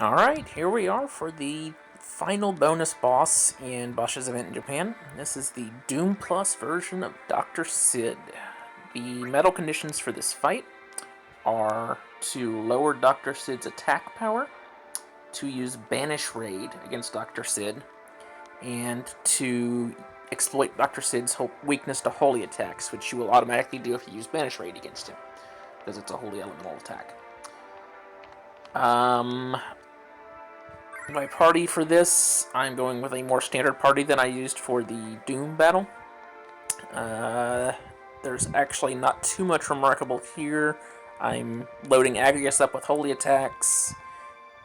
Alright, here we are for the final bonus boss in Basch's event in Japan. This is the Doom Plus version of Doctor Cid. The metal conditions for this fight are to lower Doctor Cid's attack power, to use Banish Raid against Doctor Cid, and to exploit Doctor Cid's weakness to holy attacks, which you will automatically do if you use Banish Raid against him, because it's a holy elemental attack. My party for this, I'm going with a more standard party than I used for the Doom battle. There's actually not too much remarkable here. I'm loading Agrius up with holy attacks,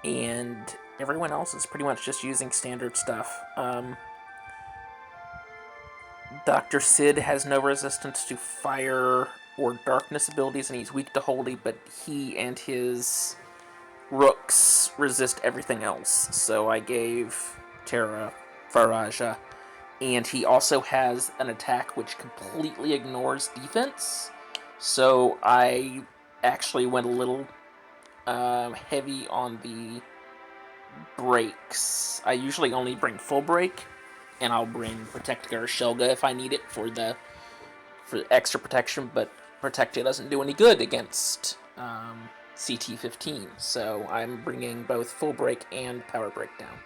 and everyone else is pretty much just using standard stuff. Dr. Cid has no resistance to fire or darkness abilities, and he's weak to holy, but he and his rooks resist everything else. So I gave Terra Faraja, and he also has an attack which completely ignores defense. So I actually went a little heavy on the breaks. I usually only bring full break, and I'll bring Protect Shelga if I need it for extra protection, but Protectia doesn't do any good against CT-15, so I'm bringing both full break and power breakdown.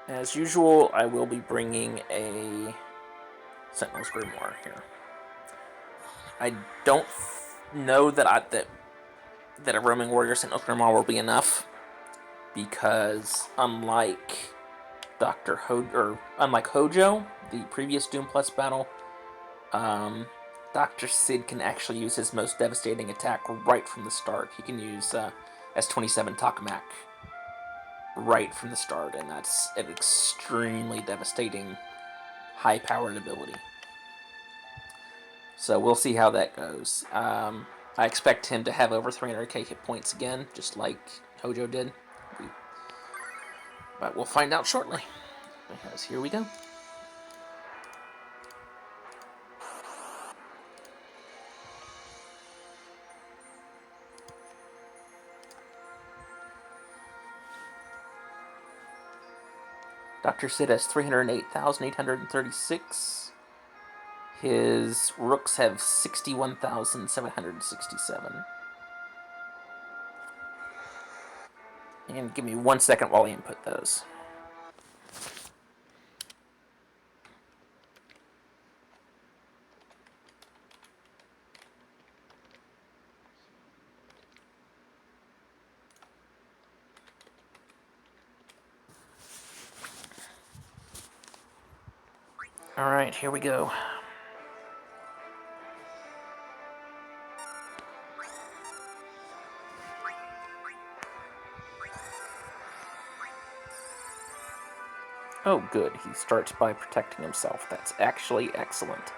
As usual, I will be bringing a Sentinel's Grimoire here. I don't know that a Roaming Warrior Sentinel's Grimoire will be enough, because unlike unlike Hojo, the previous Doom Plus battle, Dr. Cid can actually use his most devastating attack right from the start. He can use S27 Takamak right from the start, and that's an extremely devastating, high-powered ability. So we'll see how that goes. I expect him to have over 300k hit points again, just like Hojo did. But we'll find out shortly, because here we go. Dr. Cid has 308,836. His rooks have 61,767. And give me 1 second while I input those. Alright, here we go. Oh, good. He starts by protecting himself. That's actually excellent.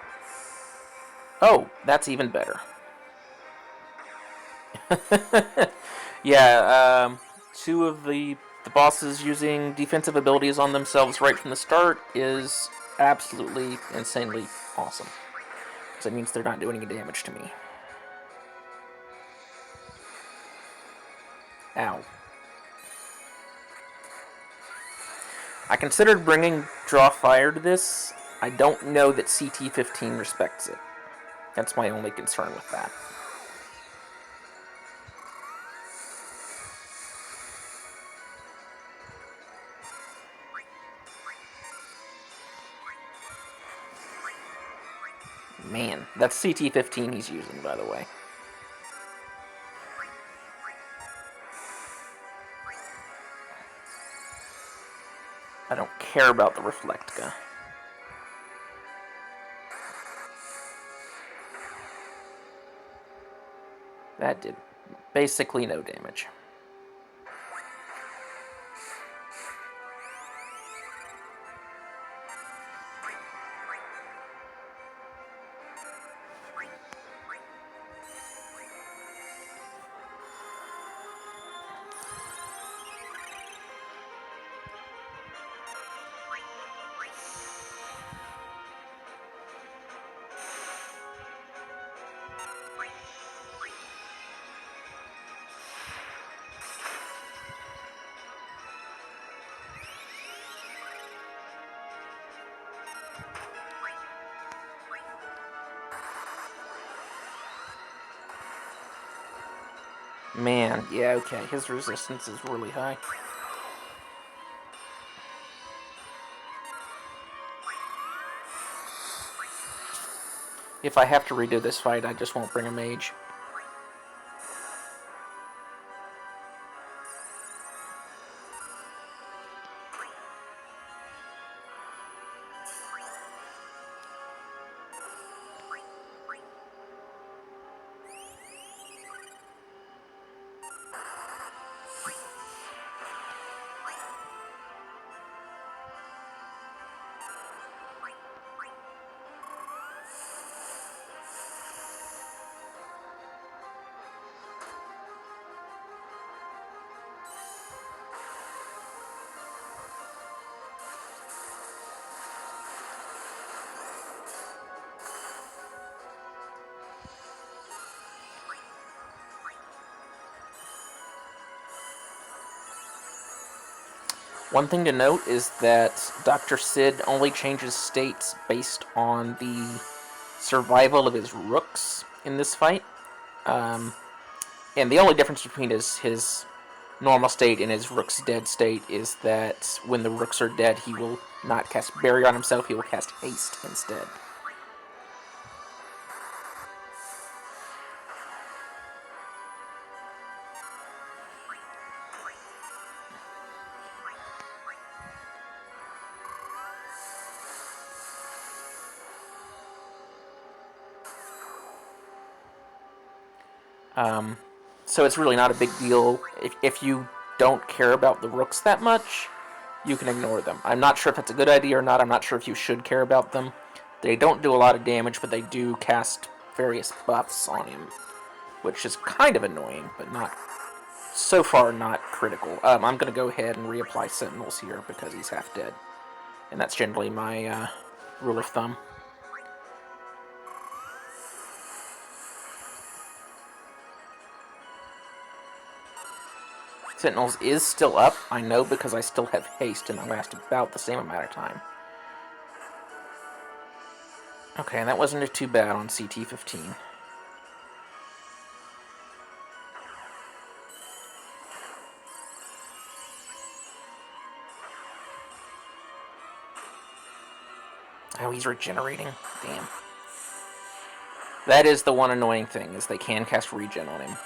Oh, that's even better. Yeah, two of the bosses using defensive abilities on themselves right from the start is absolutely insanely awesome. Because it means they're not doing any damage to me. Ow. I considered bringing Draw Fire to this. I don't know that CT-15 respects it. That's my only concern with that. Man, that's CT-15 he's using, by the way. I don't care about the Reflectka. That did basically no damage. Man, yeah, okay. His resistance is really high. If I have to redo this fight, I just won't bring a mage. One thing to note is that Doctor Cid only changes states based on the survival of his rooks in this fight. Um, and the only difference between his normal state and his rook's dead state is that when the rooks are dead, he will not cast Barrier on himself, he will cast Haste instead. So it's really not a big deal. If you don't care about the rooks that much, you can ignore them. I'm not sure if that's a good idea or not. I'm not sure if you should care about them. They don't do a lot of damage, but they do cast various buffs on him, which is kind of annoying, but not so far not critical. I'm going to go ahead and reapply Sentinels here because he's half dead. And that's generally my rule of thumb. Sentinels is still up, I know, because I still have haste and I last about the same amount of time. Okay, that wasn't too bad on CT-15. Oh, he's regenerating? Damn. That is the one annoying thing, is they can cast regen on him.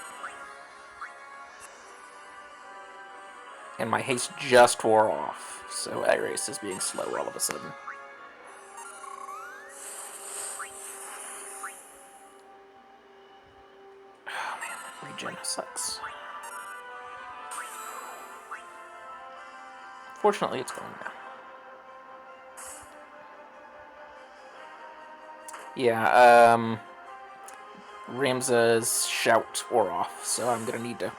And my haste just wore off, so Iris is being slow all of a sudden. Oh man, regen sucks. Fortunately, it's going now. Yeah, Ramza's shout wore off, so I'm gonna need to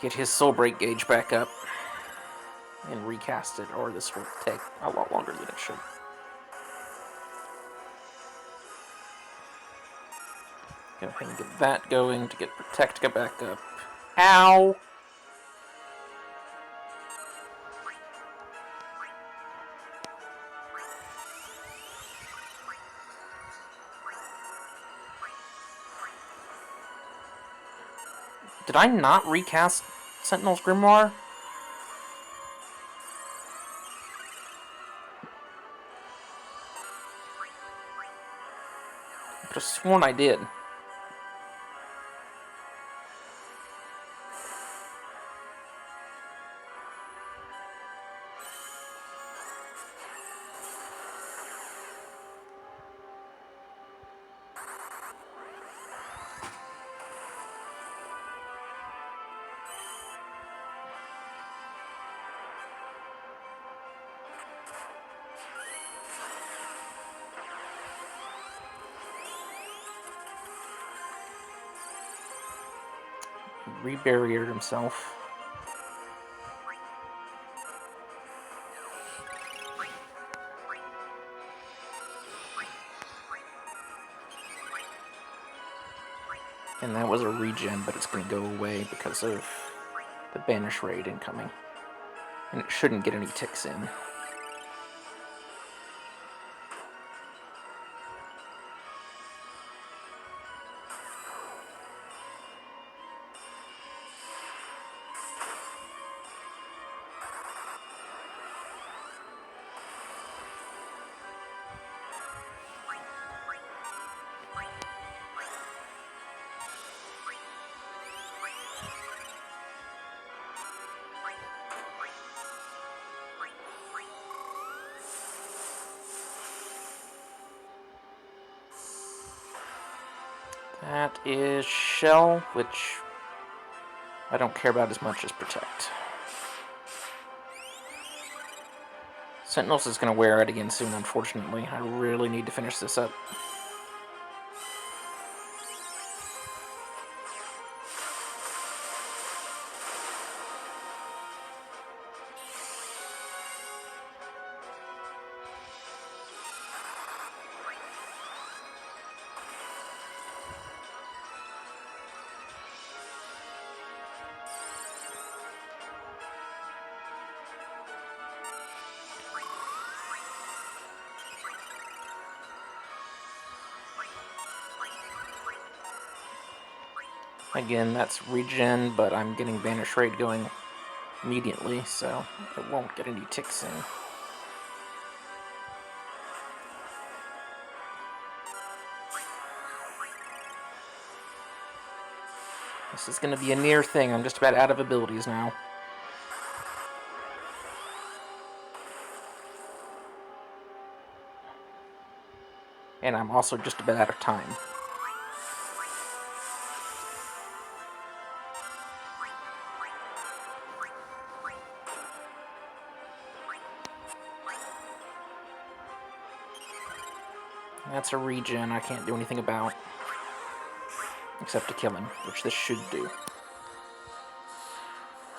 get his soul break gauge back up and recast it, or this will take a lot longer than it should. Go ahead and get that going to get Protect back up. Ow! Did I not recast Sentinel's Grimoire? I could have sworn I did. Rebarriered himself. And that was a regen, but it's going to go away because of the Banish Raid incoming. And it shouldn't get any ticks in. That is Shell, which I don't care about as much as Protect. Sentinels is going to wear it again soon, unfortunately. I really need to finish this up. Again, that's regen, but I'm getting Banish Raid going immediately, so it won't get any ticks in. This is going to be a near thing. I'm just about out of abilities now. And I'm also just about out of time. That's a regen I can't do anything about. Except to kill him, which this should do.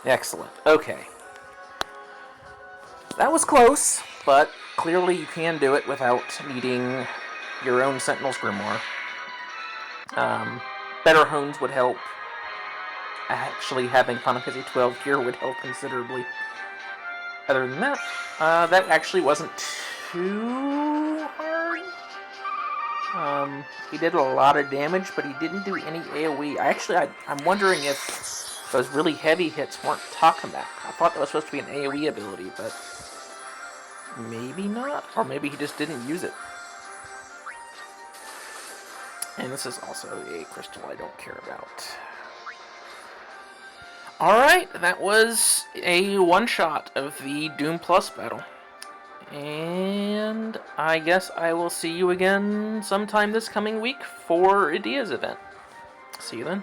Excellent. Okay. That was close, but clearly you can do it without needing your own Sentinel's Grimoire. Better Hones would help. Actually, having Final Fantasy 12 gear would help considerably. Other than that, that actually wasn't too hard. He did a lot of damage, but he didn't do any AoE. I'm wondering if those really heavy hits weren't Takamak. I thought that was supposed to be an AoE ability, but maybe not. Or maybe he just didn't use it. And this is also a crystal I don't care about. Alright, that was a one-shot of the Doom Plus battle. And I guess I will see you again sometime this coming week for Idea's event. See you then.